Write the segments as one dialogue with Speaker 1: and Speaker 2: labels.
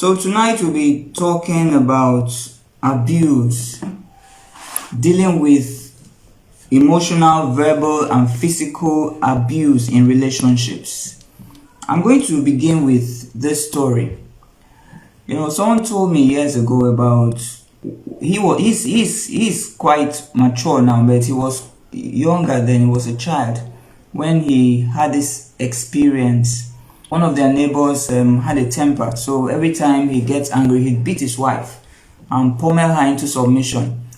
Speaker 1: So tonight we'll be talking about abuse, dealing with emotional, verbal, and physical abuse in relationships. I'm going to begin with this story. Someone told me years ago about he's quite mature now, but he was younger then. He was a child when he had this experience. One of their neighbors had a temper, so every time he gets angry, he'd beat his wife and pummel her into submission.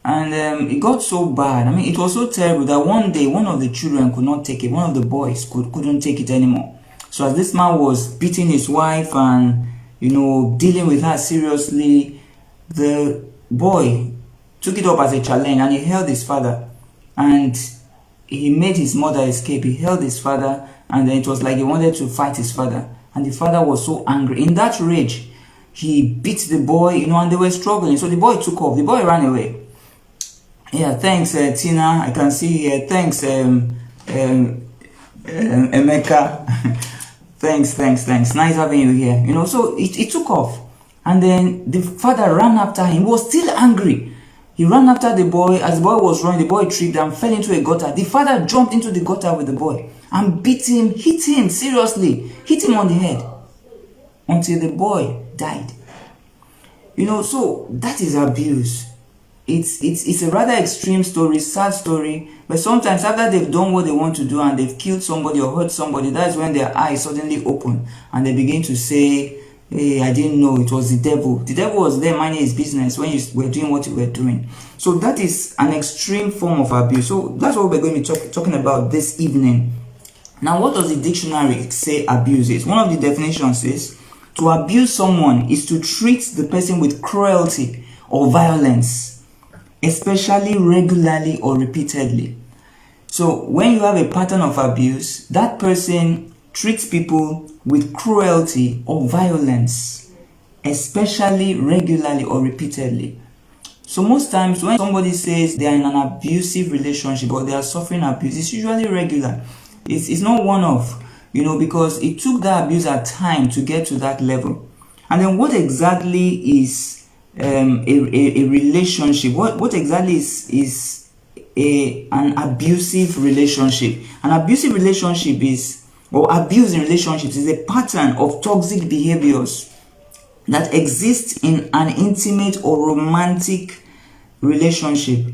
Speaker 1: And it got so bad. It was so terrible that one day one of the children could not take it. One of the boys couldn't take it anymore. So as this man was beating his wife and dealing with her seriously, the boy took it up as a challenge and he held his father and he made his mother escape. He held his father and then it was like he wanted to fight his father, and the father was so angry. In that rage, he beat the boy, and they were struggling. So the boy took off. The boy ran away. Yeah, thanks, Tina. I can see here. Thanks, Emeka. Thanks. Nice having you here. So it took off. And then the father ran after him. He was still angry. He ran after the boy. As the boy was running, the boy tripped and fell into a gutter. The father jumped into the gutter with the boy and beat him, hit him seriously, hit him on the head until the boy died. So that is abuse. It's a rather extreme story, sad story, but sometimes after they've done what they want to do and they've killed somebody or hurt somebody, that's when their eyes suddenly open and they begin to say, hey, I didn't know, it was the devil. The devil was there minding his business when you were doing what you were doing. So that is an extreme form of abuse. So that's what we're going to be talking about this evening. Now, what does the dictionary say abuse is? One of the definitions is, to abuse someone is to treat the person with cruelty or violence, especially regularly or repeatedly. So when you have a pattern of abuse, that person treats people with cruelty or violence, especially regularly or repeatedly. So most times when somebody says they are in an abusive relationship or they are suffering abuse, it's usually regular. It's not one-off, because it took that abuser time to get to that level. And then what exactly is a relationship? What exactly is an abusive relationship? An abusive relationship abuse in relationships is a pattern of toxic behaviors that exist in an intimate or romantic relationship.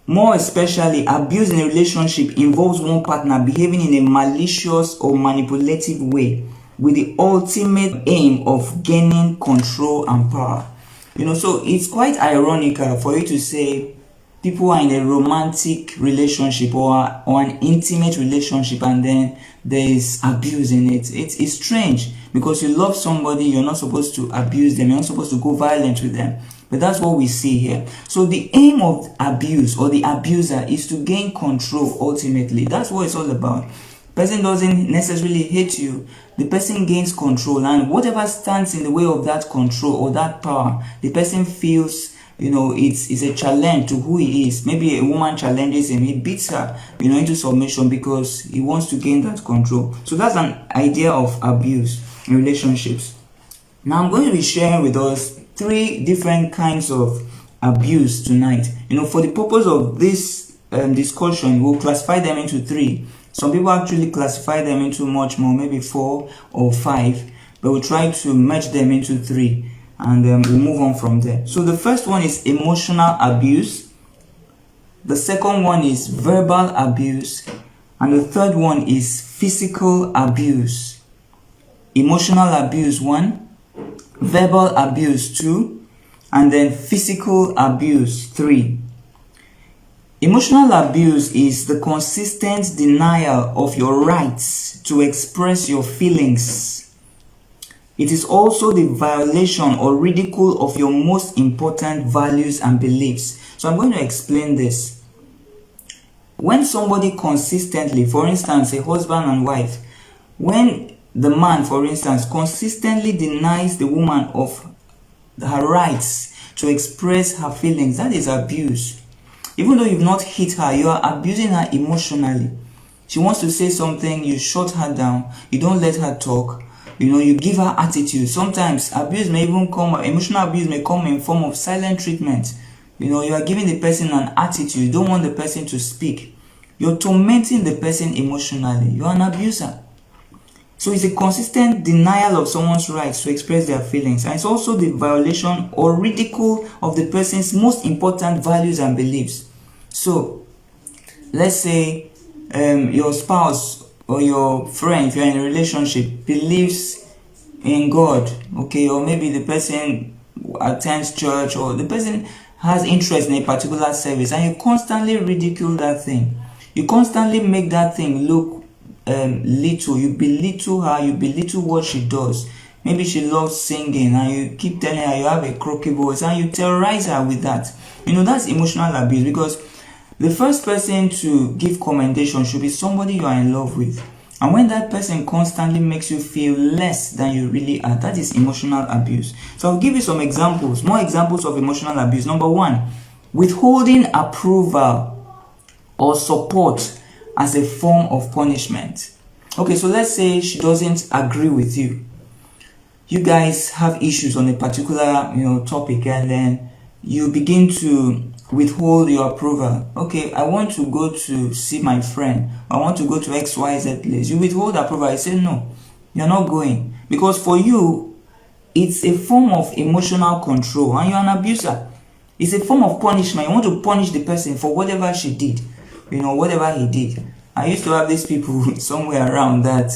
Speaker 1: More especially, abuse in a relationship involves one partner behaving in a malicious or manipulative way with the ultimate aim of gaining control and power. So it's quite ironical for you to say people are in a romantic relationship or an intimate relationship and then there is abuse in it. It's strange because you love somebody, you're not supposed to abuse them, you're not supposed to go violent with them. But that's what we see here. So the aim of abuse or the abuser is to gain control ultimately. That's what it's all about. The person doesn't necessarily hate you. The person gains control, and whatever stands in the way of that control or that power, the person feels it's a challenge to who he is. Maybe a woman challenges him, he beats her into submission because he wants to gain that control. So that's an idea of abuse in relationships. Now I'm going to be sharing with us 3 different kinds of abuse tonight. For the purpose of this discussion, we'll classify them into 3. Some people actually classify them into much more, maybe 4 or 5, but we'll try to merge them into 3 and we'll move on from there. So the first one is emotional abuse. The second one is verbal abuse. And the third one is physical abuse. Emotional abuse 1. Verbal abuse 2, and then physical abuse 3. Emotional abuse is the consistent denial of your rights to express your feelings. It is also the violation or ridicule of your most important values and beliefs. So I'm going to explain this. When somebody consistently, for instance, a husband and wife, when the man, for instance, consistently denies the woman of her rights to express her feelings, that is abuse. Even though you've not hit her, you are abusing her emotionally. She wants to say something, you shut her down, you don't let her talk, You give her attitude. Sometimes abuse may even come, emotional abuse may come in form of silent treatment. You are giving the person an attitude. You don't want the person to speak. You're tormenting the person emotionally. You're an abuser. So it's a consistent denial of someone's rights to express their feelings. And it's also the violation or ridicule of the person's most important values and beliefs. So let's say your spouse or your friend, if you're in a relationship, believes in God, okay, or maybe the person attends church, or the person has interest in a particular service, and you constantly ridicule that thing. You constantly make that thing look little. You belittle her, you belittle what she does. Maybe she loves singing, and you keep telling her you have a croaky voice, and you terrorize her with that. That's emotional abuse, because the first person to give commendation should be somebody you are in love with. And when that person constantly makes you feel less than you really are, that is emotional abuse. So I'll give you some examples, more examples of emotional abuse. Number one, withholding approval or support as a form of punishment. Okay, so let's say she doesn't agree with you. You guys have issues on a particular topic, and then you begin to withhold your approval. Okay, I want to go to see my friend. I want to go to XYZ place. You withhold approval. I say no, you're not going, because for you it's a form of emotional control, and you're an abuser. It's a form of punishment. You want to punish the person for whatever she did, whatever he did. I used to have these people somewhere around that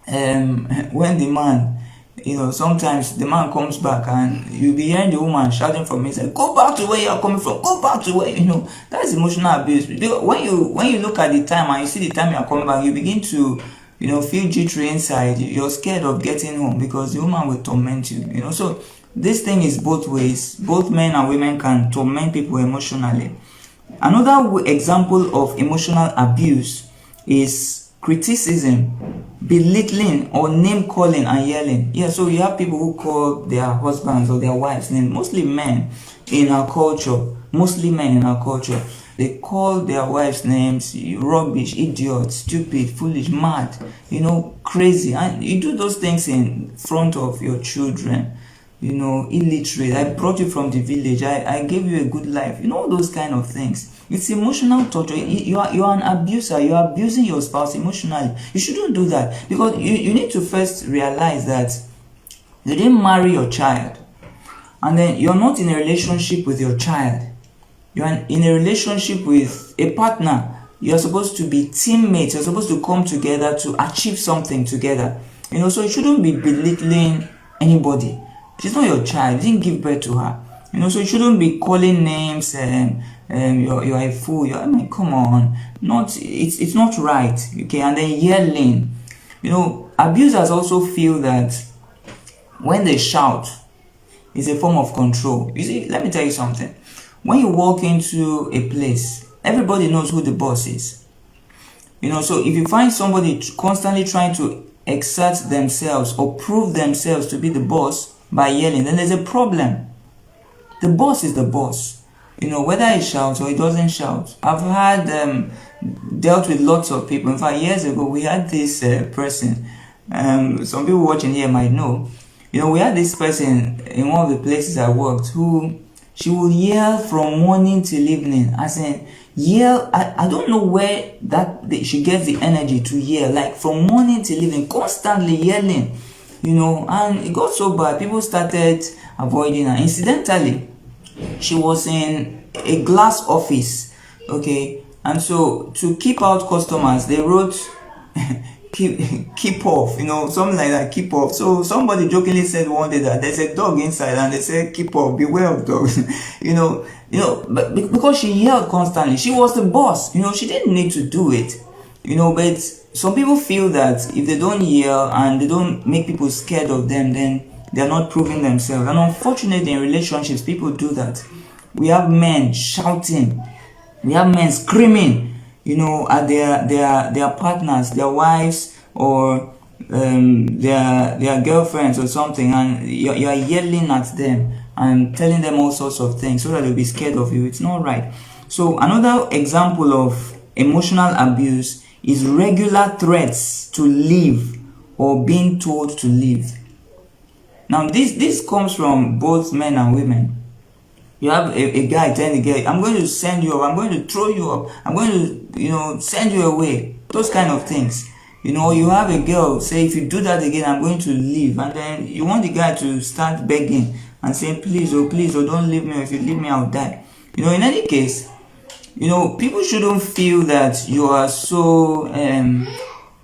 Speaker 1: when the man, sometimes the man comes back and you'll be hearing the woman shouting from inside, go back to where you're coming from, go back to where, that's emotional abuse. When you look at the time and you see the time you're coming back, you begin to, feel jittery inside. You're scared of getting home because the woman will torment you, So this thing is both ways. Both men and women can torment people emotionally. Another example of emotional abuse is criticism, belittling, or name calling and yelling. Yeah, so you have people who call their husbands or their wives names, mostly men in our culture. They call their wives names, rubbish, idiot, stupid, foolish, mad, crazy. And you do those things in front of your children, illiterate. I brought you from the village. I gave you a good life. All those kind of things. It's emotional torture. You are an abuser. You are abusing your spouse emotionally. You shouldn't do that, because you need to first realize that you didn't marry your child, and then you're not in a relationship with your child. You're in a relationship with a partner. You're supposed to be teammates. You're supposed to come together to achieve something together. So you shouldn't be belittling anybody. She's not your child. You didn't give birth to her. So you shouldn't be calling names and you're a fool. Come on. It's not right. Okay, and then yelling. Abusers also feel that when they shout, it's a form of control. You see, let me tell you something. When you walk into a place, everybody knows who the boss is. So if you find somebody constantly trying to exert themselves or prove themselves to be the boss by yelling, then there's a problem. The boss is the boss. Whether he shouts or he doesn't shout. I've had dealt with lots of people. In fact, years ago, we had this person. Some people watching here might know. We had this person in one of the places I worked who she would yell from morning till evening. As in, yell. I don't know where she gets the energy to yell. Like from morning till evening, constantly yelling. And it got so bad. People started avoiding her. Incidentally, she was in a glass office, okay, and so to keep out customers, they wrote keep off, something like that, keep off. So somebody jokingly said one day that there's a dog inside, and they said keep off, beware of dogs. But because she yelled constantly, she was the boss. She didn't need to do it. But some people feel that if they don't yell and they don't make people scared of them, then they're not proving themselves. And unfortunately, in relationships, people do that. We have men shouting. We have men screaming, at their partners, their wives, or their girlfriends or something, and you're yelling at them and telling them all sorts of things so that they'll be scared of you. It's not right. So another example of emotional abuse is regular threats to leave or being told to leave. Now this comes from both men and women. You have a guy telling the girl, I'm going to send you up, I'm going to throw you up, I'm going to, send you away. Those kind of things. You have a girl say, if you do that again, I'm going to leave. And then you want the guy to start begging and saying, please, oh, don't leave me. Or if you leave me, I'll die. In any case, people shouldn't feel that you are so,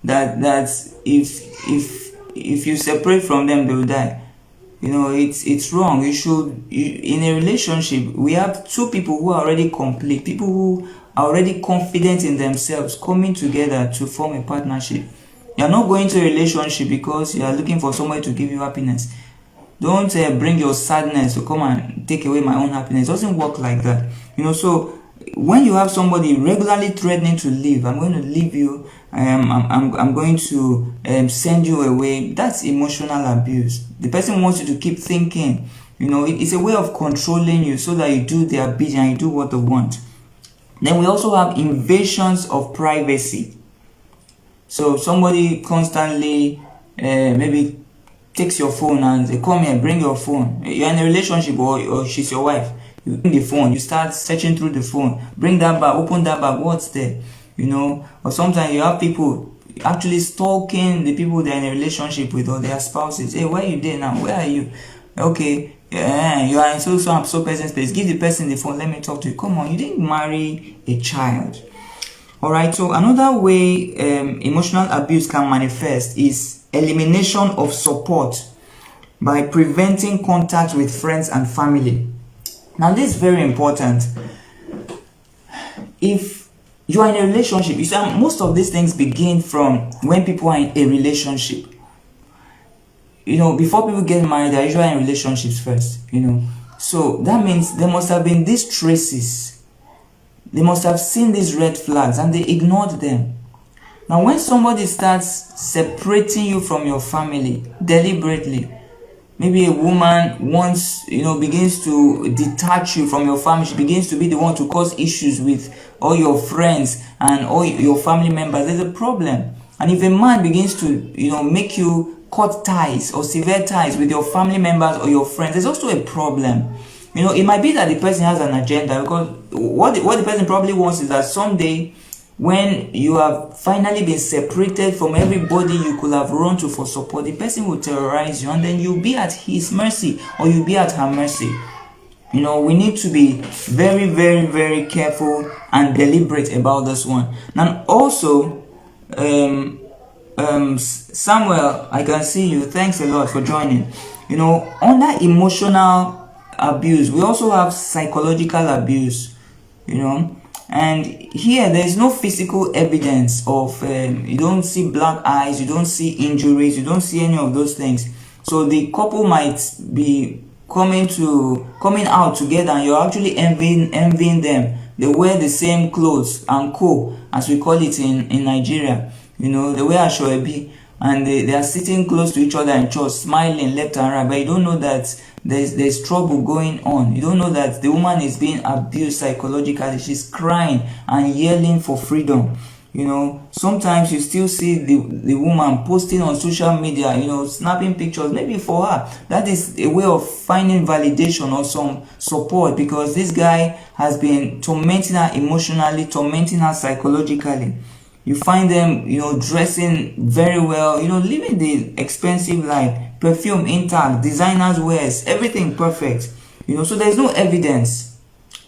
Speaker 1: that if you separate from them, they will die. It's wrong. In a relationship, we have two people who are already complete, people who are already confident in themselves, coming together to form a partnership. You're not going to a relationship because you are looking for somebody to give you happiness. Don't bring your sadness to come and take away my own happiness. It doesn't work like that. So when you have somebody regularly threatening to leave, I'm going to leave you, I'm going to send you away, that's emotional abuse. The person wants you to keep thinking. It's a way of controlling you so that you do their bidding and you do what they want. Then we also have invasions of privacy. So somebody constantly maybe takes your phone and they come here, bring your phone. You're in a relationship or she's your wife. You bring the phone, you start searching through the phone, bring that bag, open that bag, what's there? Or sometimes you have people actually stalking the people they're in a relationship with or their spouses. Hey, where are you there now? Where are you? Okay, you are in so person's place. Give the person the phone, let me talk to you. Come on, you didn't marry a child. Alright, so another way emotional abuse can manifest is elimination of support by preventing contact with friends and family. Now this is very important. If you are in a relationship, you see, most of these things begin from when people are in a relationship. Before people get married, they're usually in relationships first, So that means there must have been these traces. They must have seen these red flags and they ignored them. Now when somebody starts separating you from your family deliberately, maybe a woman begins to detach you from your family. She begins to be the one to cause issues with all your friends and all your family members. There's a problem. And if a man begins to, make you cut ties or sever ties with your family members or your friends, there's also a problem. It might be that the person has an agenda, because what the person probably wants is that someday, when you have finally been separated from everybody you could have run to for support, the person will terrorize you and then you'll be at his mercy or you'll be at her mercy. We need to be very, very, very careful and deliberate about this one. And also, Samuel, I can see you. Thanks a lot for joining. Under emotional abuse, we also have psychological abuse, and here there is no physical evidence of you don't see black eyes, you don't see injuries, you don't see any of those things. So the couple might be coming out together and you're actually envying them. They wear the same clothes and as we call it in Nigeria. They wear ashoebi and they are sitting close to each other in church, smiling left and right, but you don't know that there's trouble going on. You don't know that the woman is being abused psychologically. She's crying and yelling for freedom. Sometimes you still see the woman posting on social media, snapping pictures, maybe for her. That is a way of finding validation or some support, because this guy has been tormenting her emotionally, tormenting her psychologically. You find them, dressing very well, living the expensive life, perfume intact, designers wears, everything perfect. So there's no evidence.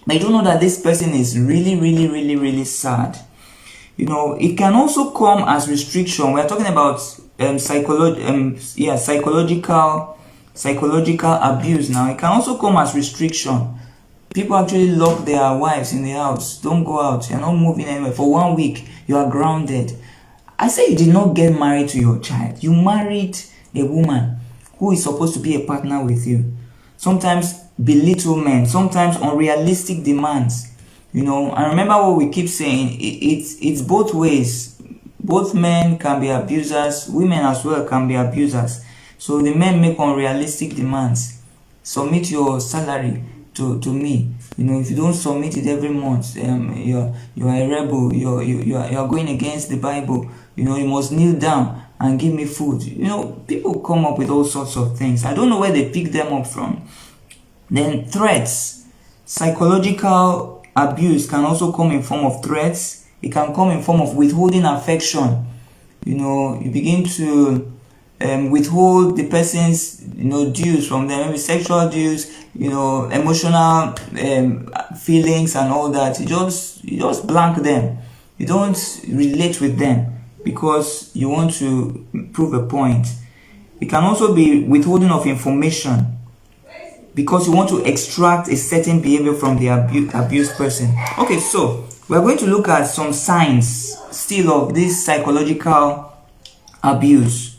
Speaker 1: But you don't know that this person is really, really, really, really sad. It can also come as restriction. We're talking about psychological abuse now. It can also come as restriction. People actually lock their wives in the house. Don't go out. You're not moving anywhere. For 1 week, you are grounded. I say you did not get married to your child. You married a woman who is supposed to be a partner with you. Sometimes belittle men. Sometimes unrealistic demands. And remember what we keep saying. It's both ways. Both men can be abusers. Women as well can be abusers. So the men make unrealistic demands. Submit your salary to me. If you don't submit it every month, you are a rebel. You are going against the Bible. You must kneel down. and give me food. People come up with all sorts of things. I don't know where they pick them up from. Then threats. Psychological abuse can also come in form of threats. It can come in form of withholding affection. You begin to withhold the person's dues from them, maybe sexual dues, emotional feelings and all that. You just blank them. You don't relate with them because you want to prove a point. It can also be withholding of information because you want to extract a certain behavior from the abused person. Okay, so we're going to look at some signs still of this psychological abuse.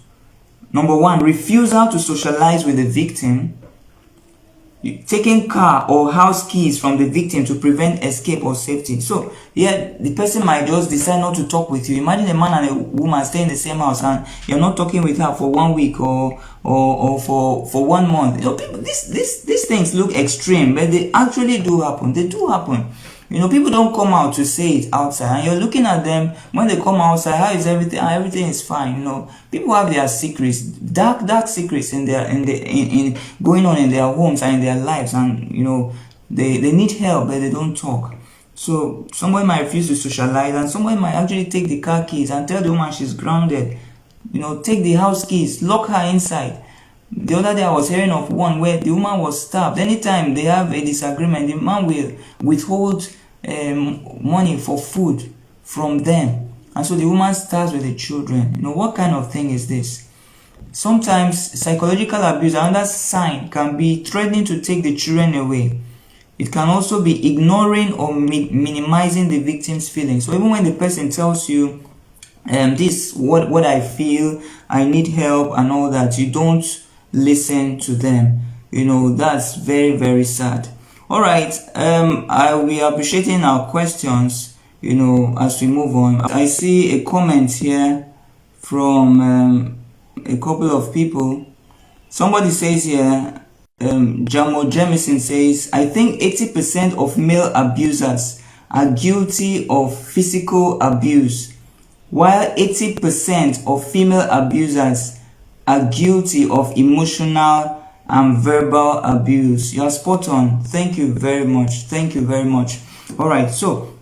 Speaker 1: Number 1, refusal to socialize with the victim. Taking car or house keys from the victim to prevent escape or safety. So the person might just decide not to talk with you. Imagine a man and a woman stay in the same house and you're not talking with her for 1 week or for 1 month. People, these things look extreme, but they actually do happen. They do happen. People don't come out to say it outside, and you're looking at them when they come outside. How is everything? Everything is fine. People have their secrets, dark secrets in going on in their homes and in their lives, and they need help, but they don't talk. So someone might refuse to socialize, and someone might actually take the car keys and tell the woman she's grounded. Take the house keys, lock her inside. The other day I was hearing of one where the woman was stabbed. Anytime they have a disagreement, the man will withhold money for food from them, and so the woman starts with the children. What kind of thing is this? Sometimes psychological abuse, another sign, can be threatening to take the children away. It can also be ignoring or minimizing the victim's feelings. So even when the person tells you this what I feel, I need help and all that, you don't listen to them. That's very, very sad. All right, we are appreciating our questions, as we move on. I see a comment here from a couple of people. Somebody says here, Jamo Jemison says, I think 80% of male abusers are guilty of physical abuse, while 80% of female abusers are guilty of emotional and verbal abuse. You are spot on. Thank you very much. Thank you very much. All right, so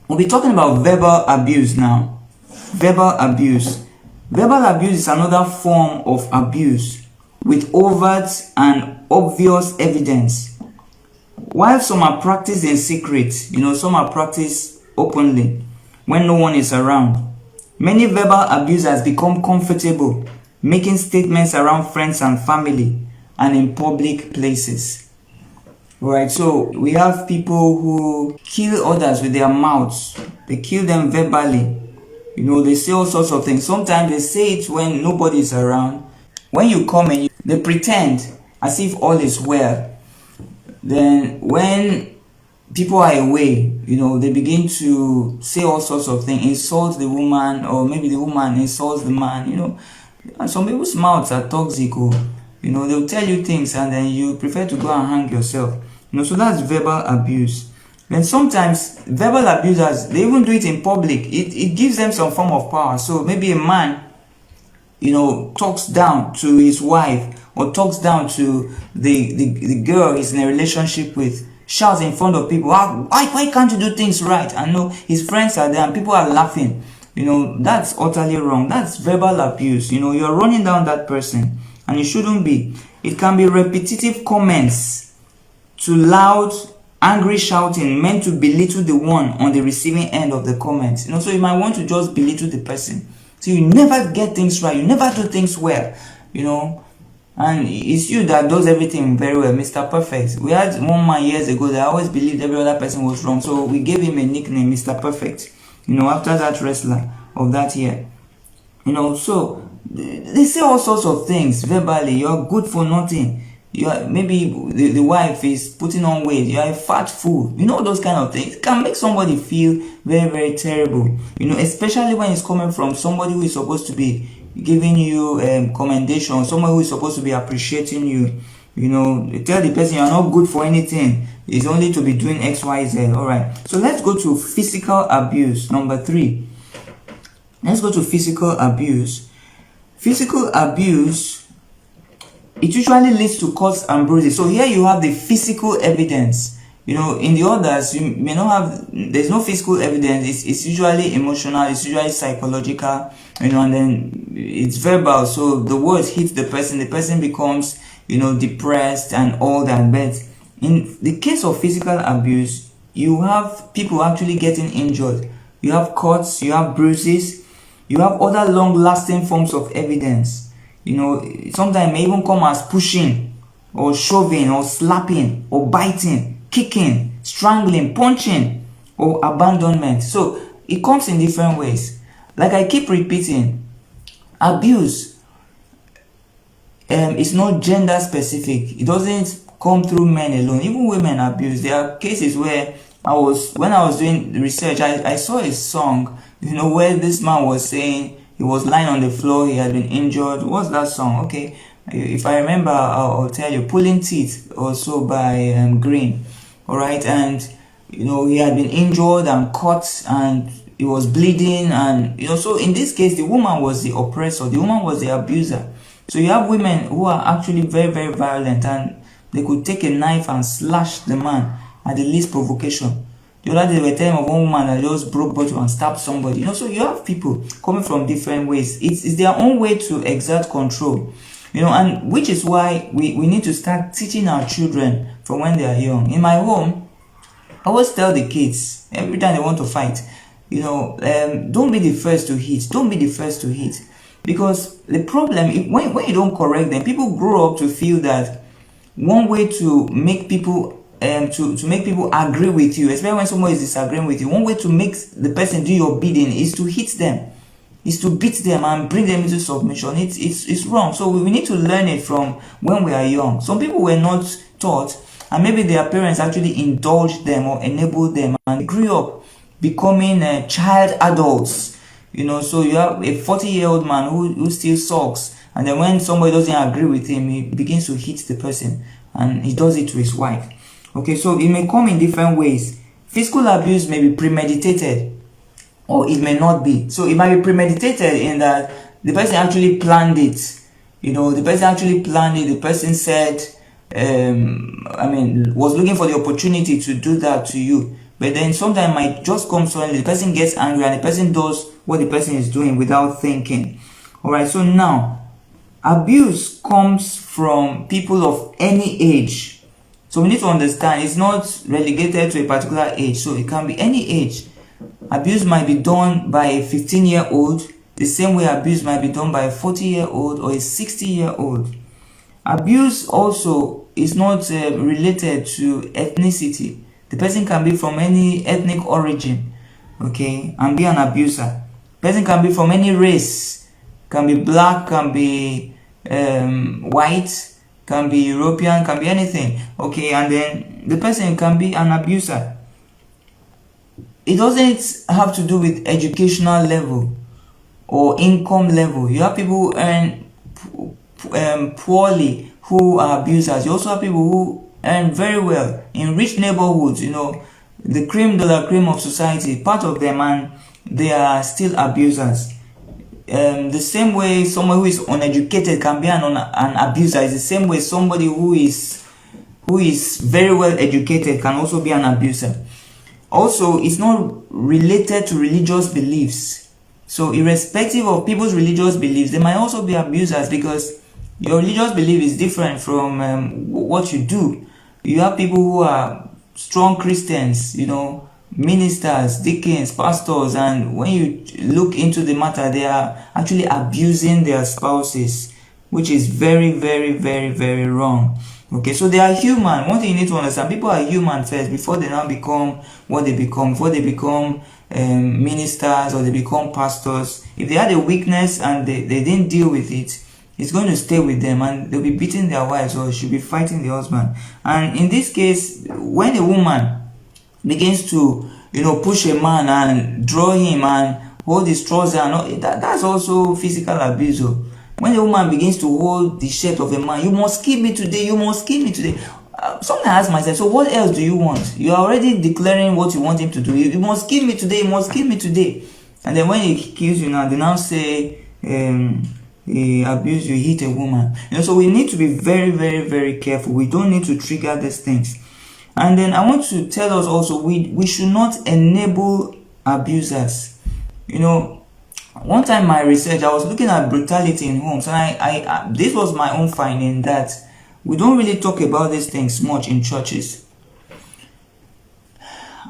Speaker 1: we'll be talking about verbal abuse now. Verbal abuse. Verbal abuse is another form of abuse with overt and obvious evidence. While some are practiced in secret, some are practiced openly when no one is around. Many verbal abusers become comfortable making statements around friends and family and in public places. Right, so we have people who kill others with their mouths. They kill them verbally. They say all sorts of things. Sometimes they say it when nobody is around. When you come in, they pretend as if all is well. Then when people are away, they begin to say all sorts of things, insult the woman, or maybe the woman insults the man, And some people's mouths are toxic. They'll tell you things and then you prefer to go and hang yourself. So that's verbal abuse. Then sometimes verbal abusers, they even do it in public. It gives them some form of power. So maybe a man, talks down to his wife or talks down to the girl he's in a relationship with, shouts in front of people, why can't you do things right? And his friends are there and people are laughing. That's utterly wrong. That's verbal abuse. You're running down that person and you shouldn't be. It can be repetitive comments to loud, angry shouting meant to belittle the one on the receiving end of the comment. So you might want to just belittle the person. So you never get things right. You never do things well. And it's you that does everything very well, Mr. Perfect. We had one man years ago that always believed every other person was wrong. So we gave him a nickname, Mr. Perfect. After that wrestler of that year. So they say all sorts of things verbally. You're good for nothing. Maybe the wife is putting on weight. You're a fat fool. Those kind of things. It can make somebody feel very, very terrible. Especially when it's coming from somebody who is supposed to be giving you commendation, someone who is supposed to be appreciating you. You tell the person you're not good for anything. It's only to be doing X, Y, Z. All right. So let's go to physical abuse. Number 3. Let's go to physical abuse. Physical abuse, it usually leads to cuts and bruises. So here you have the physical evidence. You know, in the others, you may not have, there's no physical evidence. It's usually emotional, it's usually psychological, you know, and then it's verbal. So the words hit the person becomes, you know, depressed and all that. But in the case of physical abuse, you have people actually getting injured. You have cuts, you have bruises, you have other long-lasting forms of evidence. You know, sometimes may even come as pushing, or shoving, or slapping, or biting, kicking, strangling, punching, or abandonment. So it comes in different ways. Like I keep repeating, abuse is not gender specific. It doesn't come through men alone. Even women abuse. There are cases where when I was doing research, I saw a song, you know, where this man was saying he was lying on the floor, he had been injured. What's that song? Okay, if I remember, I'll tell you. Pulling Teeth, also by Green. All right, and you know, he had been injured and cut, and he was bleeding, and you know, so in this case, the woman was the oppressor, the woman was the abuser. So you have women who are actually very, very violent, and they could take a knife and slash the man at the least provocation. The other day, they were telling of one woman that just broke bottle and stabbed somebody. You know, so you have people coming from different ways. It's their own way to exert control. You know, and which is why we need to start teaching our children from when they are young. In my home, I always tell the kids, every time they want to fight, you know, don't be the first to hit. Don't be the first to hit. Because the problem, when you don't correct them, people grow up to feel that one way to make people to make people agree with you, especially when someone is disagreeing with you, one way to make the person do your bidding is to hit them, is to beat them and bring them into submission. It's wrong. So we need to learn it from when we are young. Some people were not taught, and maybe their parents actually indulged them or enabled them, and they grew up becoming child adults. You know, so you have a 40-year-old man who still sulks, and then when somebody doesn't agree with him, he begins to hit the person, and he does it to his wife. Okay, so it may come in different ways. Physical abuse may be premeditated, or it may not be. So it might be premeditated in that the person actually planned it. You know, the person actually planned it. The person said, was looking for the opportunity to do that to you. But then sometimes it might just come suddenly. The person gets angry and the person does what the person is doing without thinking. Alright, so now, abuse comes from people of any age. So we need to understand it's not relegated to a particular age. So it can be any age. Abuse might be done by a 15-year-old, the same way abuse might be done by a 40-year-old or a 60-year-old. Abuse also is not related to ethnicity. The person can be from any ethnic origin, okay, and be an abuser. The person can be from any race, can be black, can be white, can be European, can be anything, okay, and then the person can be an abuser. It doesn't have to do with educational level or income level. You have people who earn poorly who are abusers. You also have people who earn very well in rich neighborhoods, you know, the cream de la cream of society, part of them, and they are still abusers. The same way someone who is uneducated can be an abuser is the same way somebody who is very well educated can also be an abuser. Also, it's not related to religious beliefs. So irrespective of people's religious beliefs, they might also be abusers, because your religious belief is different from what you do. You have people who are strong Christians, you know, ministers, deacons, pastors, and when you look into the matter, they are actually abusing their spouses, which is very, very, very, very wrong. Okay, so they are human. One thing you need to understand, people are human first before they now become what they become, before they become ministers or they become pastors. If they had a weakness and they didn't deal with it, it's going to stay with them, and they'll be beating their wives or she'll be fighting the husband. And in this case, when a woman begins to, you know, push a man and draw him and hold his trouser and all, that's also physical abuse. When a woman begins to hold the shirt of a man, you must kill me today, you must kill me today. Sometimes I ask myself, so what else do you want? You are already declaring what you want him to do. You must kill me today, you must kill me today. And then when he kills you now, they now say, abuse you, hit a woman. So we need to be very, very, very careful. We don't need to trigger these things. And then I want to tell us also, we should not enable abusers. One time my research, I was looking at brutality in homes, and I this was my own finding, that we don't really talk about these things much in churches.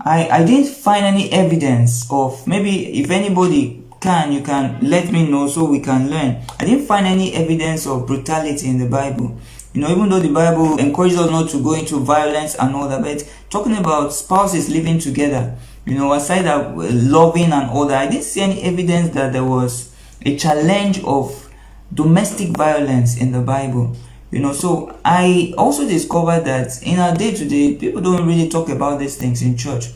Speaker 1: I didn't find any evidence of, maybe if anybody can, you can let me know so we can learn. I didn't find any evidence of brutality in the Bible. Even though the Bible encourages us not to go into violence and all that, but talking about spouses living together, aside that loving and all that, I didn't see any evidence that there was a challenge of domestic violence in the Bible. So I also discovered that in our day-to-day, people don't really talk about these things in church.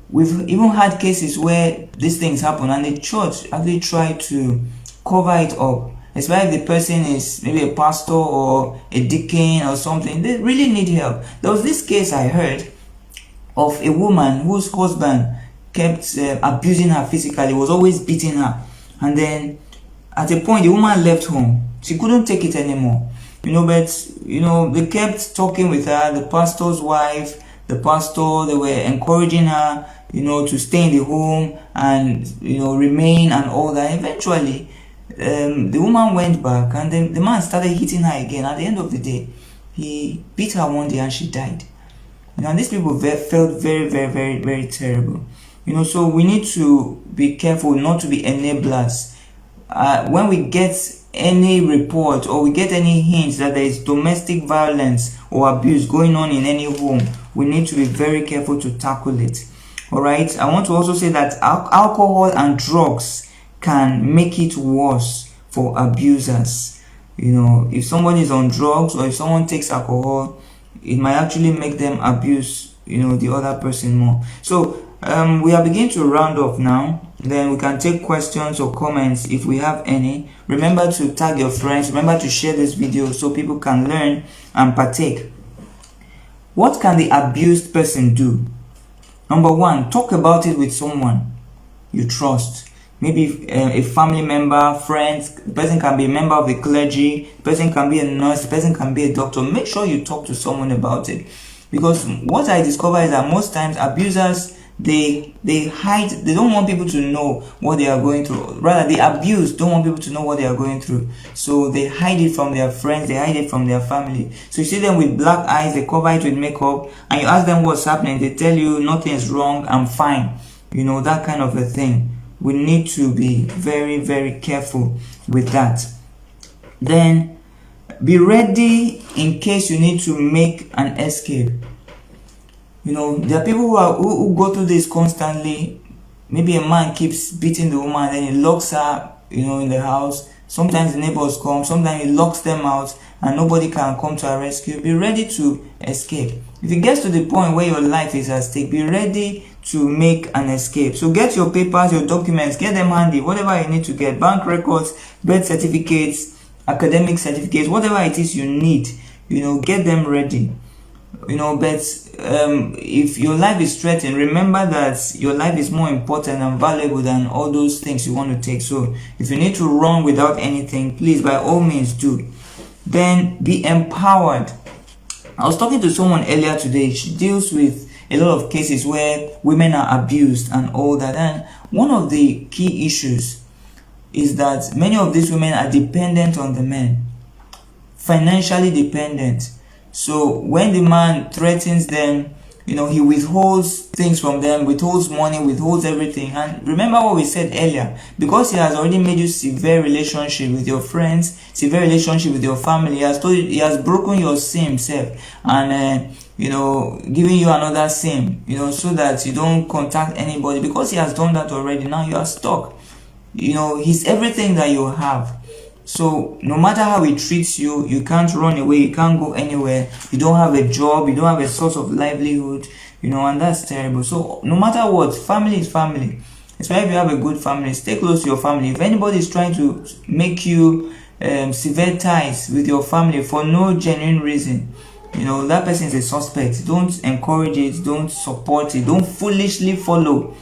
Speaker 1: We've even had cases where these things happen and the church actually tried to cover it up, especially if the person is maybe a pastor or a deacon or something. They really need help. There was this case I heard of a woman whose husband kept abusing her physically, was always beating her, and then at a point the woman left home. She couldn't take it anymore. But they kept talking with her, the pastor's wife, the pastor, they were encouraging her, to stay in the home and, remain and all that. Eventually, the woman went back, and then the man started hitting her again. At the end of the day, he beat her one day and she died. And these people felt very, very, very, very terrible. So we need to be careful not to be enablers. When we get any report or we get any hints that there is domestic violence or abuse going on in any home, we need to be very careful to tackle it. All right. I want to also say that alcohol and drugs can make it worse for abusers. If someone is on drugs or if someone takes alcohol, it might actually make them abuse, the other person more. So we are beginning to round off now. Then we can take questions or comments if we have any. Remember to tag your friends. Remember to share this video so people can learn and partake. What can the abused person do? Number one, talk about it with someone you trust. Maybe a family member, friends. The person can be a member of the clergy. The person can be a nurse. The person can be a doctor. Make sure you talk to someone about it. Because what I discover is that most times abusers, they hide. They don't want people to know what they are going through. Rather, the abused don't want people to know what they are going through. So they hide it from their friends. They hide it from their family. So you see them with black eyes. They cover it with makeup. And you ask them what's happening. They tell you nothing is wrong. I'm fine. That kind of a thing. We need to be very, very careful with that. Then be ready in case you need to make an escape. There are people who go through this constantly. Maybe a man keeps beating the woman, then he locks her, in the house. Sometimes the neighbors come, sometimes he locks them out, and nobody can come to our rescue. Be ready to escape. If it gets to the point where your life is at stake, be ready to make an escape. So get your papers, your documents, get them handy, whatever you need to get, bank records, birth certificates, academic certificates, whatever it is you need, get them ready. But if your life is threatened, remember that your life is more important and valuable than all those things you want to take. So if you need to run without anything, please, by all means, do. Then be empowered. I was talking to someone earlier today. She deals with a lot of cases where women are abused and all that. And one of the key issues is that many of these women are dependent on the men, financially dependent. So when the man threatens them, he withholds things from them, withholds money, withholds everything. And remember what we said earlier, because he has already made you severe relationship with your friends, severe relationship with your family, he has broken your SIM self and giving you another SIM, so that you don't contact anybody. Because he has done that already, now you are stuck. He's everything that you have. So no matter how he treats you, you can't run away, you can't go anywhere, you don't have a job, you don't have a source of livelihood, and that's terrible. So no matter what, family is family. Especially if you have a good family, stay close to your family. If anybody is trying to make you sever ties with your family for no genuine reason, that person is a suspect. Don't encourage it, don't support it, don't foolishly follow.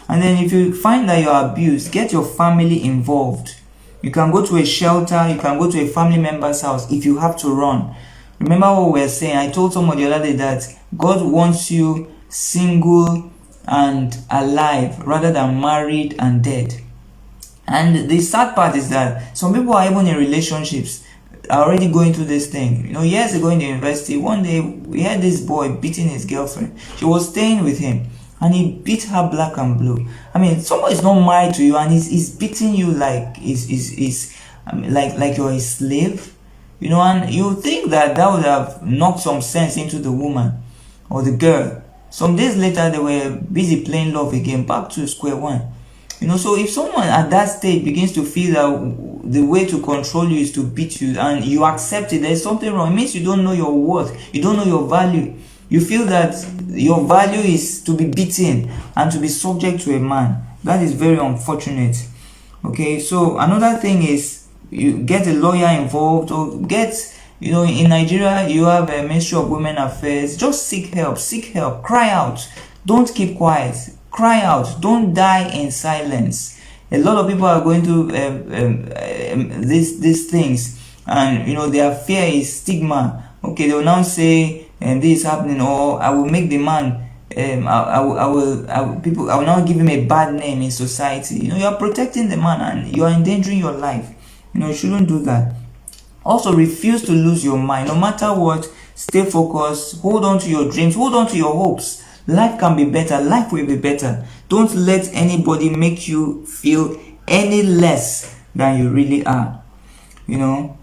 Speaker 1: And then if you find that you're abused, get your family involved. You can go to a shelter, you can go to a family member's house if you have to run. Remember what we were saying? I told someone the other day that God wants you single and alive rather than married and dead. And the sad part is that some people are even in relationships, are already going through this thing. Years ago in the university, one day we had this boy beating his girlfriend. She was staying with him and he beat her black and blue. I mean, someone is not married to you and he's beating you like like you're a slave. And you think that would have knocked some sense into the woman or the girl. Some days later, they were busy playing love again, back to square one. So if someone at that stage begins to feel that the way to control you is to beat you and you accept it, there's something wrong. It means you don't know your worth. You don't know your value. You feel that your value is to be beaten and to be subject to a man. That is very unfortunate. Okay, so another thing is you get a lawyer involved, or get, in Nigeria, you have a Ministry of Women Affairs. Just seek help, cry out. Don't keep quiet. Cry out. Don't die in silence. A lot of people are going through these things, and their fear is stigma. Okay, they will now say, this is happening, or I will make the man. I will now give him a bad name in society. You are protecting the man and you are endangering your life. You shouldn't do that. Also, refuse to lose your mind. No matter what, stay focused. Hold on to your dreams. Hold on to your hopes. Life can be better. Life will be better. Don't let anybody make you feel any less than you really are. And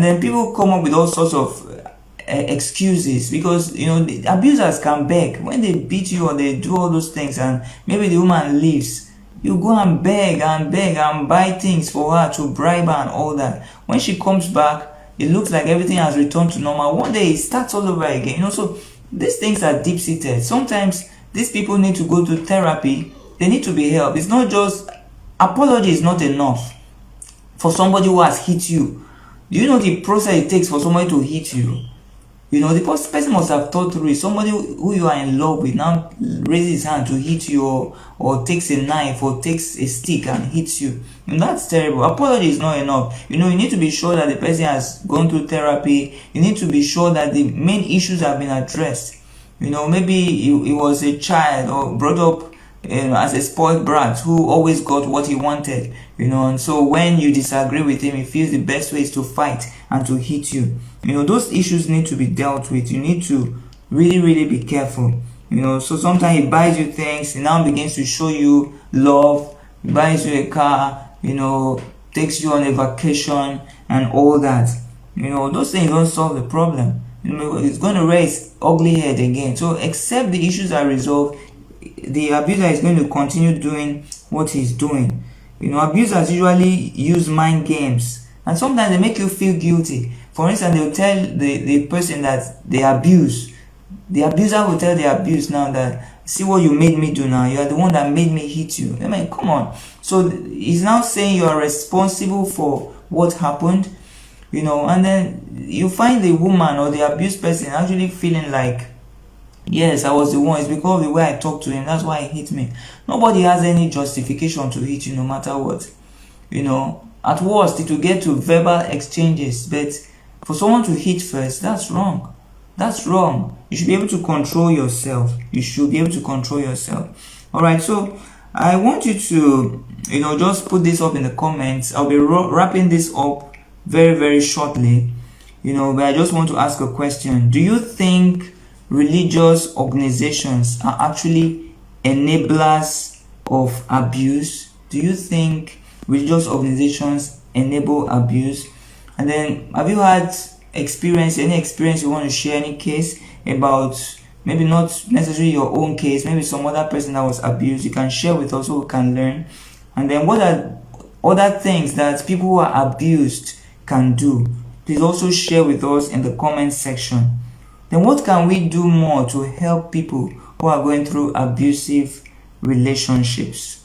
Speaker 1: then people come up with all sorts of excuses because, the abusers can beg. When they beat you or they do all those things and maybe the woman leaves, you go and beg and buy things for her to bribe her and all that. When she comes back, it looks like everything has returned to normal. One day it starts all over again. So these things are deep-seated. Sometimes these people need to go to therapy. They need to be helped. It's not just apology is not enough for somebody who has hit you. Do you know the process it takes for somebody to hit you? The person must have thought through it. Somebody who you are in love with now raises his hand to hit you, or takes a knife or takes a stick and hits you. And that's terrible. Apology is not enough. You need to be sure that the person has gone through therapy. You need to be sure that the main issues have been addressed. Maybe he was a child or brought up as a spoiled brat who always got what he wanted. And so when you disagree with him, he feels the best way is to fight and to hit you. Those issues need to be dealt with. You need to really, really be careful. So sometimes he buys you things, he now begins to show you love, he buys you a car, takes you on a vacation and all that. Those things don't solve the problem. It's going to raise ugly head again. So except the issues are resolved, the abuser is going to continue doing what he's doing. Abusers usually use mind games, and sometimes they make you feel guilty. For instance, they'll tell the person that they abuse. The abuser will tell the abused now that, see what you made me do now. You are the one that made me hit you. I mean, come on. So he's now saying you are responsible for what happened. And then you find the woman or the abused person actually feeling like, yes, I was the one. It's because of the way I talked to him. That's why he hit me. Nobody has any justification to hit you no matter what. At worst, it will get to verbal exchanges. But for someone to hit first, that's wrong. That's wrong. You should be able to control yourself. Alright, so I want you to, just put this up in the comments. I'll be wrapping this up very, very shortly. But I just want to ask a question. Do you think religious organizations are actually enablers of abuse? Do you think religious organizations enable abuse? And then, have you had any experience you want to share, any case about, maybe not necessarily your own case, maybe some other person that was abused? You can share with us so we can learn. And then, what are other things that people who are abused can do? Please also share with us in the comment section. Then what can we do more to help people who are going through abusive relationships?